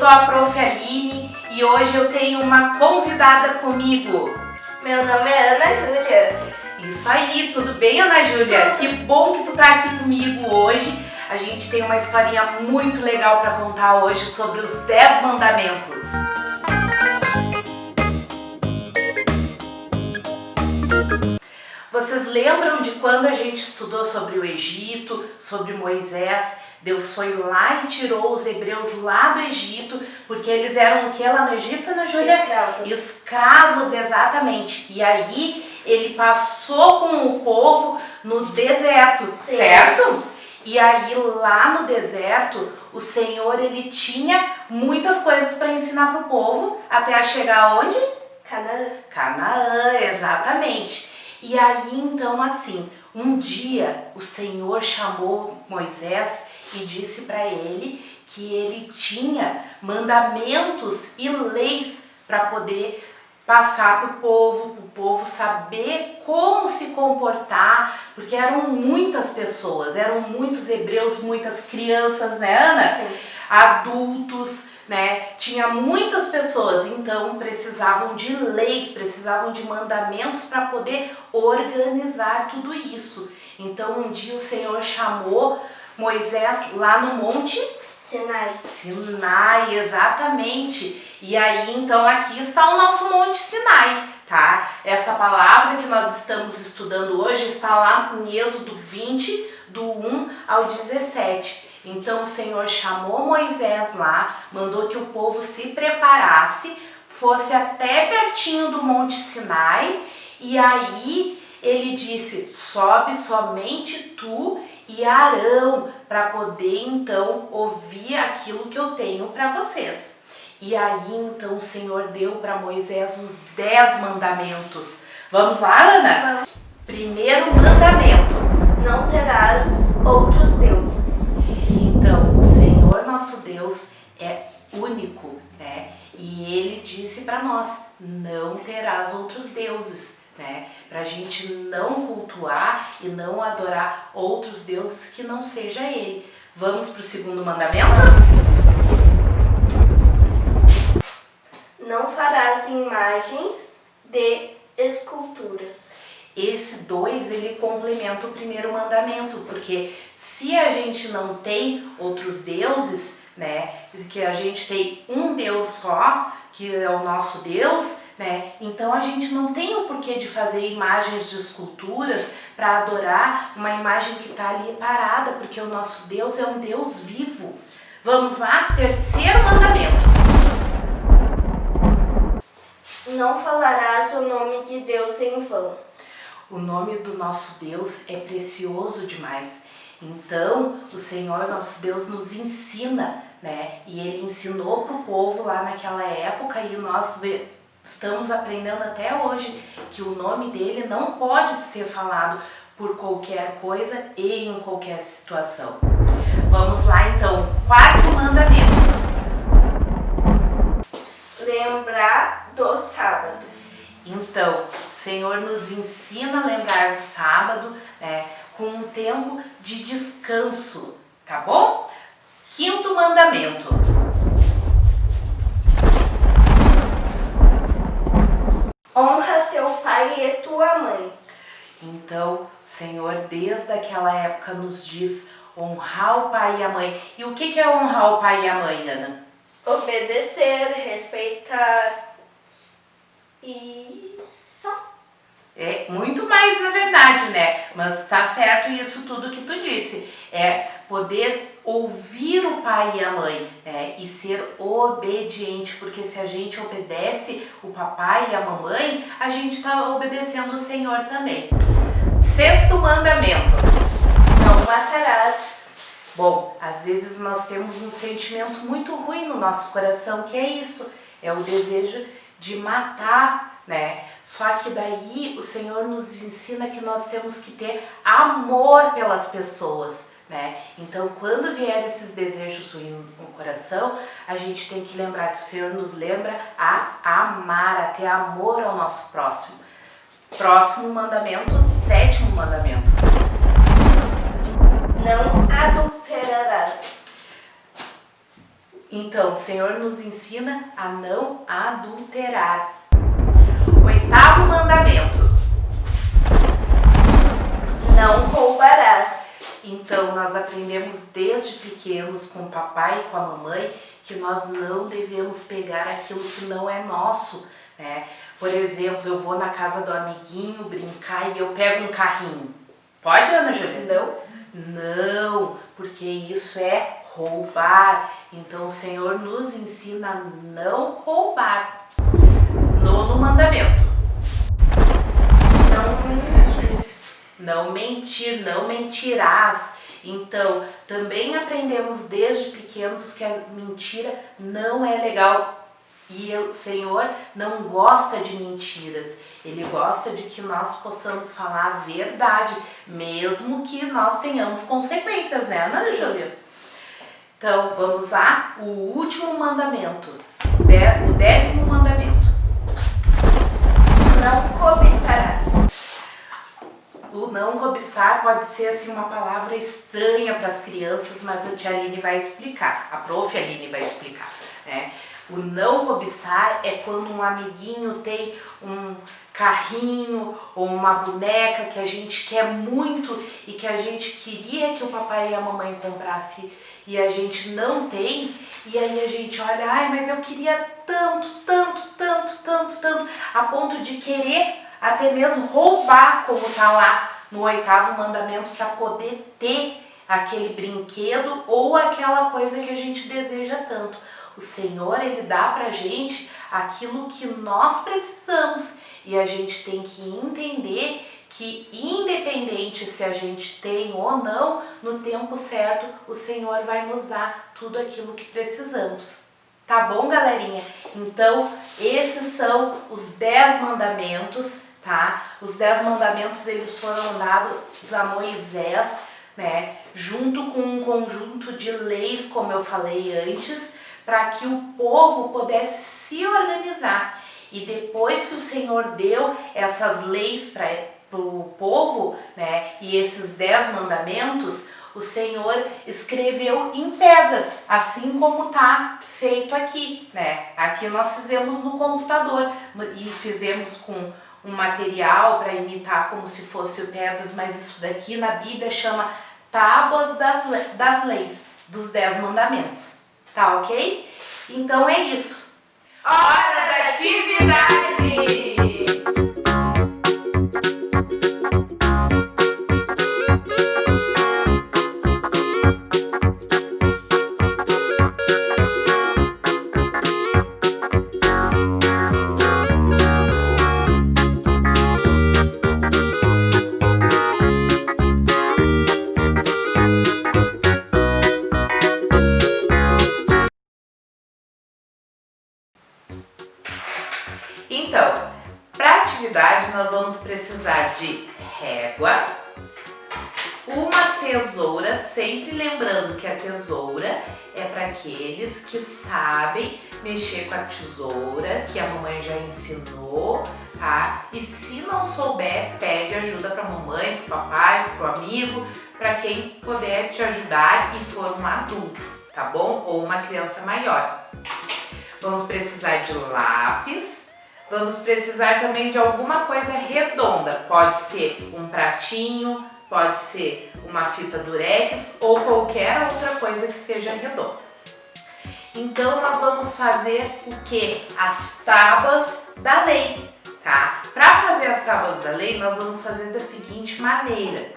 a Prof. Aline e hoje eu tenho uma convidada comigo. Meu nome é Ana Júlia. Isso aí, tudo bem, Ana Júlia? Que bom que tu tá aqui comigo hoje. A gente tem uma historinha muito legal para contar hoje sobre os 10 mandamentos. Vocês lembram de quando a gente estudou sobre o Egito, sobre Moisés? Deus foi lá e tirou os hebreus lá do Egito, porque eles eram o que lá no Egito, Ana Júlia? Escravos. Escravos, exatamente. E aí ele passou com o povo no deserto, Sim. certo? E aí lá no deserto, o Senhor ele tinha muitas coisas para ensinar para o povo, até chegar aonde? Canaã. Canaã, exatamente. E aí então assim, um dia o Senhor chamou Moisés e disse para ele que ele tinha mandamentos e leis para poder passar para o povo saber como se comportar, porque eram muitas pessoas, eram muitos hebreus, muitas crianças, né, Ana? Sim. Adultos, né? Tinha muitas pessoas, então precisavam de leis, precisavam de mandamentos para poder organizar tudo isso. Então um dia o Senhor chamou Moisés lá no Monte Sinai. Sinai, exatamente. E aí, então, aqui está o nosso Monte Sinai, tá? Essa palavra que nós estamos estudando hoje está lá em Êxodo 20, do 1 ao 17. Então, o Senhor chamou Moisés lá, mandou que o povo se preparasse, fosse até pertinho do Monte Sinai, e aí ele disse, sobe somente tu e Arão, para poder então ouvir aquilo que eu tenho para vocês. E aí então o Senhor deu para Moisés os 10 mandamentos. Vamos lá, Ana? Vamos. Primeiro mandamento. Não terás outros deuses. Então, o Senhor nosso Deus é único, né? E Ele disse para nós, não terás outros deuses, né? Pra gente não cultuar e não adorar outros deuses que não seja Ele. Vamos pro segundo mandamento? Não farás imagens de esculturas. Esse 2, ele complementa o primeiro mandamento, porque se a gente não tem outros deuses, né, que a gente tem um Deus só, que é o nosso Deus, né, então a gente não tem o porquê de fazer imagens de esculturas para adorar uma imagem que está ali parada, porque o nosso Deus é um Deus vivo. Vamos lá? Terceiro mandamento. Não falarás o nome de Deus em vão. O nome do nosso Deus é precioso demais. Então, o Senhor nosso Deus nos ensina, né? E Ele ensinou para o povo lá naquela época e nós estamos aprendendo até hoje que o nome dele não pode ser falado por qualquer coisa e em qualquer situação. Vamos lá então, quarto mandamento. Lembrar do sábado. Então, o Senhor nos ensina a lembrar do sábado, né, com um tempo de descanso, tá bom? Quinto mandamento. Honra teu pai e tua mãe. Então, o Senhor desde aquela época nos diz honrar o pai e a mãe. E o que é honrar o pai e a mãe, Ana? Obedecer, respeitar e só. É muito mais, na verdade, né? Mas tá certo isso tudo que tu disse. É poder ouvir o pai e a mãe, né? E ser obediente, porque se a gente obedece o papai e a mamãe, a gente tá obedecendo o Senhor também. Sexto mandamento. Não matarás. Bom, às vezes nós temos um sentimento muito ruim no nosso coração, que é isso, é o desejo de matar, né? Só que daí o Senhor nos ensina que nós temos que ter amor pelas pessoas, né? Então, quando vier esses desejos ruins no coração, a gente tem que lembrar que o Senhor nos lembra a amar, a ter amor ao nosso próximo. Próximo mandamento, sétimo mandamento. Não adulterarás. Então, o Senhor nos ensina a não adulterar. 8º mandamento. Não roubarás. Então, nós aprendemos desde pequenos com o papai e com a mamãe que nós não devemos pegar aquilo que não é nosso, né? Por exemplo, eu vou na casa do amiguinho brincar e eu pego um carrinho. Pode, Ana Júlia? Não. Não, porque isso é roubar. Então, o Senhor nos ensina a não roubar. 9º mandamento. Não mentir, não mentirás. Então, também aprendemos desde pequenos que a mentira não é legal. E o Senhor não gosta de mentiras. Ele gosta de que nós possamos falar a verdade, mesmo que nós tenhamos consequências, né, Ana Júlia? Então, vamos lá. O último mandamento, o 10º mandamento. Não cobiçarás. O não cobiçar pode ser assim uma palavra estranha para as crianças, mas a tia Aline vai explicar, a prof. Aline vai explicar, né? O não cobiçar é quando um amiguinho tem um carrinho ou uma boneca que a gente quer muito e que a gente queria que o papai e a mamãe comprasse e a gente não tem, e aí a gente olha, ai, mas eu queria tanto, a ponto de querer até mesmo roubar, como tá lá no 8º mandamento, para poder ter aquele brinquedo ou aquela coisa que a gente deseja tanto. O Senhor, Ele dá pra gente aquilo que nós precisamos e a gente tem que entender que independente se a gente tem ou não, no tempo certo o Senhor vai nos dar tudo aquilo que precisamos. Tá bom, galerinha? Então, esses são os 10 mandamentos, tá? Os 10 mandamentos, eles foram dados a Moisés, né? Junto com um conjunto de leis, como eu falei antes, para que o povo pudesse se organizar. E depois que o Senhor deu essas leis para o povo, né? E esses 10 mandamentos, o Senhor escreveu em pedras, assim como está feito aqui, né? Aqui nós fizemos no computador e fizemos com um material para imitar como se fosse pedras, mas isso daqui na Bíblia chama Tábuas das Leis, dos 10 mandamentos, tá ok? Então é isso. Hora da atividade! Então, para atividade nós vamos precisar de régua, uma tesoura, sempre lembrando que a tesoura é para aqueles que sabem mexer com a tesoura, que a mamãe já ensinou, tá? E se não souber, pede ajuda para a mamãe, para o papai, para o amigo, para quem puder te ajudar e for um adulto, tá bom? Ou uma criança maior. Vamos precisar de lápis. Vamos precisar também de alguma coisa redonda, pode ser um pratinho, pode ser uma fita durex ou qualquer outra coisa que seja redonda. Então nós vamos fazer o que? As tábuas da lei, tá? Para fazer as tábuas da lei, nós vamos fazer da seguinte maneira.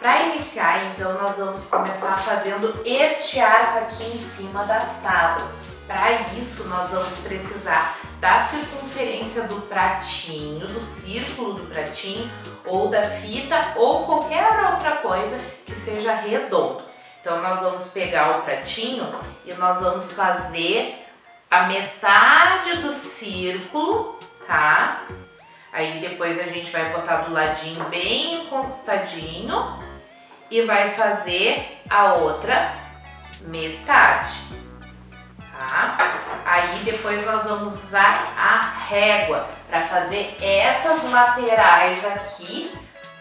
Para iniciar, então, nós vamos começar fazendo este arco aqui em cima das tábuas. Para isso, nós vamos precisar da circunferência do pratinho, do círculo do pratinho, ou da fita, ou qualquer outra coisa que seja redondo. Então, nós vamos pegar o pratinho e nós vamos fazer a metade do círculo, tá? Aí depois a gente vai botar do ladinho bem encostadinho e vai fazer a outra metade. Tá? Aí depois nós vamos usar a régua para fazer essas laterais aqui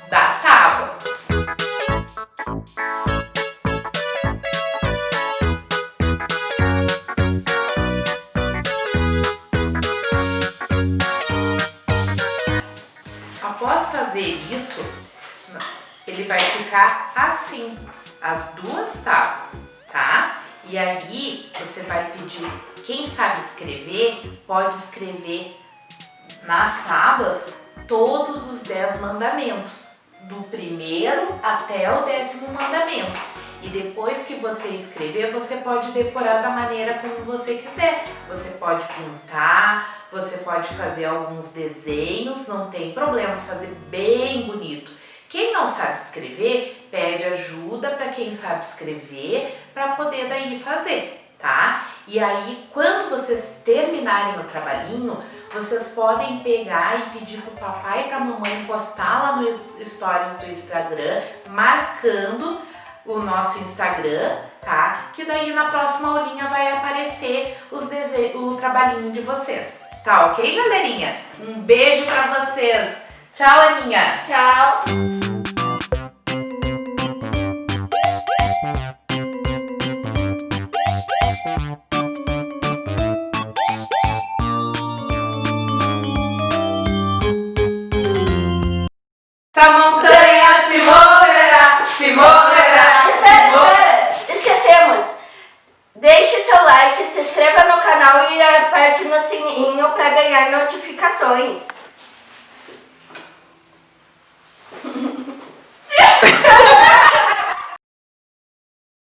da tábua. Após fazer isso, ele vai ficar assim, as duas tábuas, tá? E aí você vai pedir, quem sabe escrever, pode escrever nas tábuas todos os 10 mandamentos, do primeiro até o 10º mandamento. E depois que você escrever, você pode decorar da maneira como você quiser. Você pode pintar, você pode fazer alguns desenhos, não tem problema, fazer bem bonito. Quem não sabe escrever, pede ajuda para quem sabe escrever, para poder daí fazer, tá? E aí, quando vocês terminarem o trabalhinho, vocês podem pegar e pedir pro papai e pra mamãe postar lá no stories do Instagram, marcando o nosso Instagram, tá? Que daí na próxima aulinha vai aparecer o trabalhinho de vocês. Tá ok, galerinha? Um beijo pra vocês. Tchau, Aninha. Tchau. Essa montanha se moverá, se moverá, se moverá. Esquecemos. Deixe seu like, se inscreva no canal e aperte no sininho para ganhar notificações.